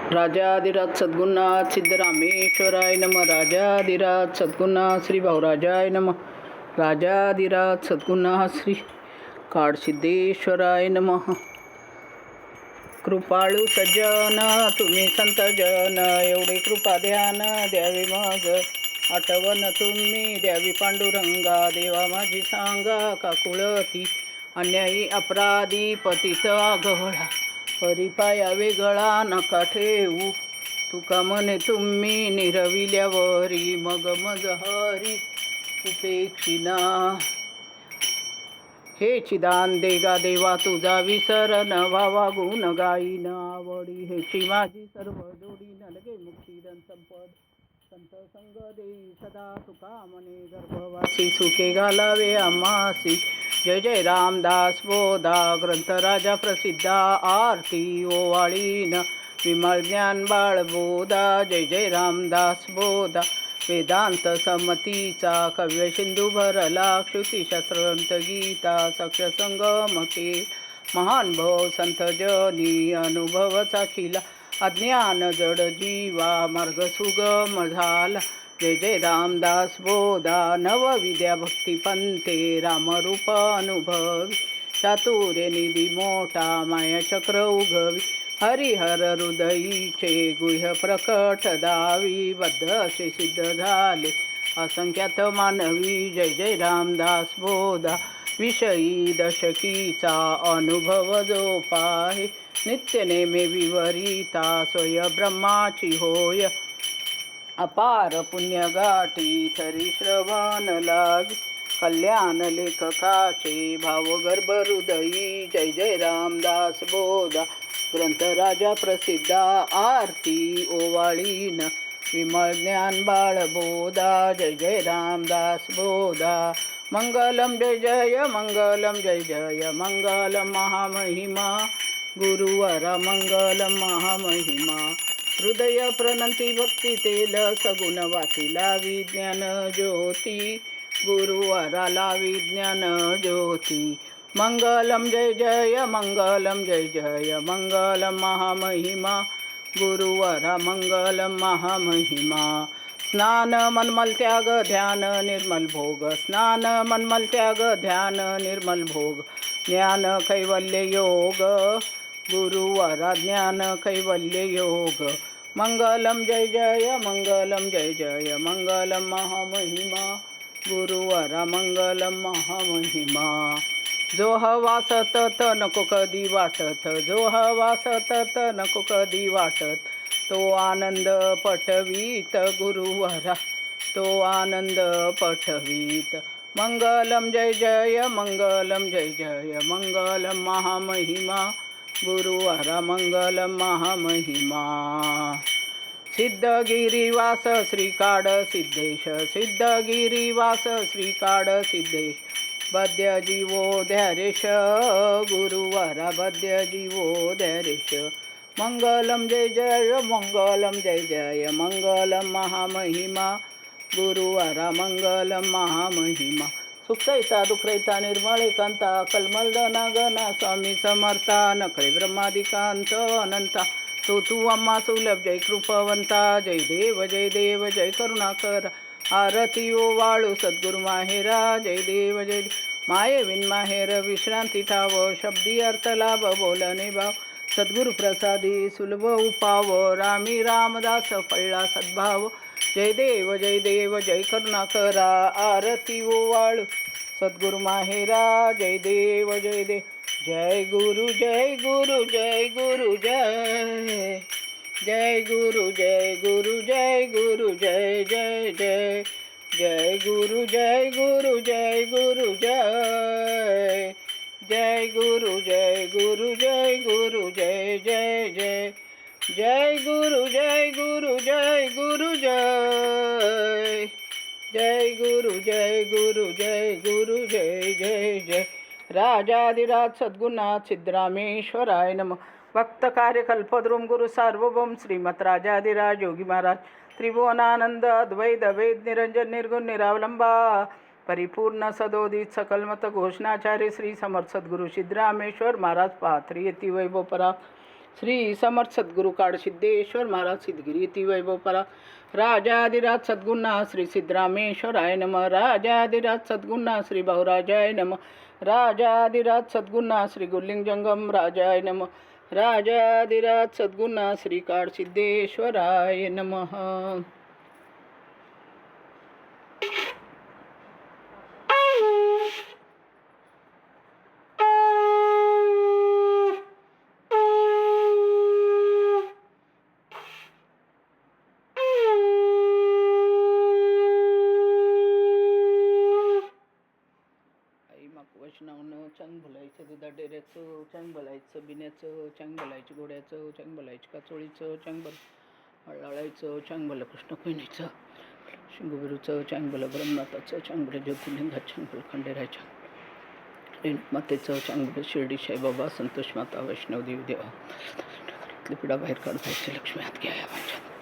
राजाधिराज सद्गुरुनाथ सिद्धरामेश्वराय नम. राजाधिराज सद्गुरुनाथ श्री भाऊराजाय नम. राजाधिराज सद्गुरुनाथ श्री काडसिद्धेश्वराय नम. कृपाळू सज्जन तुम्ही संत जन, एवढे कृपा ध्यान द्यावे मग. आठवण तुम्ही द्यावी पांडुरंगा, देवा माझी सांगा का कुळती. अन्यायी अपराधी पतित आघोळा, परिपाया वेगळा नका ठेवू. तुका म्हणे तुम्ही निरविल्यावरी, मग मज हरी उपेक्षिना. हे चिदान देगा देवा तुझा विसर न व्हावा, गुण गाईन आवडी. हेची माझी सर्व जोडी, न लगे मुक्ती धन संपद. संत संग देई सदा तुका म्हणे, गर्भवासी सुखे घालावे आम्हासी. जय जय रामदास बोधा ग्रंथ राजा प्रसिद्धा, आरती ओवाळीन विमल ज्ञान बाळबोधा. जय जय रामदास बोधा वेदांत समतीचा, कव्य सिंधू भरला श्रुतिशास्त्रंत गीता. सक्ष संगम के महान भव संत जनी, अनुभव चाखिला अज्ञान जड जीवा, मार्ग सुगम झाला. जय जय रामदास बोधा नवविद्या भक्ती पंथे, रामरूप अनुभवी. चातुर्य निधी मोठा माया चक्र उगवी, हरिहर हृदयीचे गुह्य प्रकट दावी. बद्ध असे सिद्ध झाले असंख्यात मानवी. जय जय रामदास बोधा विषयी दशकीचा अनुभव जो पाहे. नित्य नेमे विवरिता स्वय ब्रह्माची होय, अपार पुण्य गाठी तरी श्रवण लागी. कल्याण लेखकाचे भावगर्भ हृदयी. जय जय रामदास बोधा ग्रंथ राजा प्रसिद्धा, आरती ओवाळीन विमल ज्ञान बाळबोधा. जय जय रामदास बोधा मंगलम जय जय मंगलम, जय जय मंगलम महामहिमा. गुरुवरा मंगलम महामहिमा. हृदय प्रणंती भक्ती तेल, सगुण वाचिला विज्ञान ज्योती. गुरुवराला विज्ञान ज्योती. मंगलम जय जय मंगलम, जय जय मंगलम महामहिमा. गुरुवरा मंगलम महामहिमा. स्नान मनमल त्याग ध्यान निर्मल भोग, स्नान मनमल त्याग ध्यान निर्मल भोग. ज्ञान कैवल्य योग, गुरुवरा ज्ञान कैवल्य योग. मंगलम जय जय मंगलम, जय जय मंगलम महामहिमा. गुरुवरा मंगलम महामहिमा. जो हवा सतत नको कधी वाटत, जो हवा सतत नको कधी वाटत. तो आनंद पटवीत गुरुवरा, तो आनंद पटवीत. मंगलम जय जय मंगलम, जय जय मंगलम महामहिमा. गुरुवरा मंगलम महामहिमा. सिद्धगिरीवास श्रीकाड सिद्धेश, सिद्धगिरीवास श्रीकाड सिद्धेश. बद्य जीवो धैर्यश, गुरुवरा बद्य जीवो धैर्यश. मंगलम जय जय मंगलम, जय जय मंगलम महामहिमा. गुरुवरा मंगलम महामहिमा. सुखसहिता दुःखरहिता निर्मळ एकांता, कलमलदना गणा स्वामी समर्था. नकळे ब्रह्मादिकांत अनंता, तू अम्मा सुलभ जय कृपवंता. जय देव जय देव जय करुणाकर, आरती ओवाळू सद्गुरु माहेरा. जय देव जय देव माये विन माहेर, विश्रांती ठाव शब्दी अर्थ लाभ बोलणे भाव. सद्गुरु प्रसादी सुलभ उपाव, रामी रामदास फळला सद्भाव. जय देव जय करुणाकरा, आरती ओवाळू सद्गुरु माहेरा. जय देव जय देव जय गुरु जय गुरु जय गुरु जय. जय गुरु जय गुरु जय गुरु जय जय जय. जय गुरु जय गुरु जय गुरु जय. जय गुरु जय गुरु जय गुरु जय जय जय. जय गुरु जय गुरु जय गुरु जय. जय गुरु जय गुरु जय गुरु जय जय जय. राजाधिराज सद्गुरुनाथ सिद्धरामेश्वराय नम. भक्त कार्य कल्पद्रुम गुरु सार्वभौम श्रीमत राजाधिराज योगी महाराज. त्रिभुवनानंद अद्वैत वेद निरंजन निर्गुण निरावलंबा, परिपूर्ण सदोदित सकलमत घोषणाचार्य श्री समर्थ सद्गुरु सिद्धरामेश्वर महाराज. पाथरी येती वैभव परा श्री समर्थ सद्गुरु काड सिद्धेश्वर महाराज सिद्धगिरी ती वैभव परा राजाधिराज सद्गुरुना श्री सिद्धरामेश्वराय नम राजाधिराज सद्गुरुना श्री भाऊराजाय नम राजाधिराज सद्गुरुना श्री गुरुलिंग जंगम राजाय नम राजाधिराज सद्गुरुना श्री काड सिद्धेश्वराय नमः. वैष्णवनं चांग भलायचं दुधा डेऱ्याचं चांग भलायचं बिण्याचं चांग भलायचं घोड्याचं चांग भलायचं काचोळीचं चांग भल हळाळायचं चांग भलं कृष्ण कोयनीचं शिंगुबिरूचं चांग भलं ब्रह्मनाथाचं चांग भलं ज्योतिर्लिंगाचं चांग भलं खंडेरायचं रेणुमातेचं चांग भलं शिर्डी साईबाबा संतोष माता वैष्णव देवी देवा पिढा बाहेर काढायचं लक्ष्मी हात घ्या माझ्या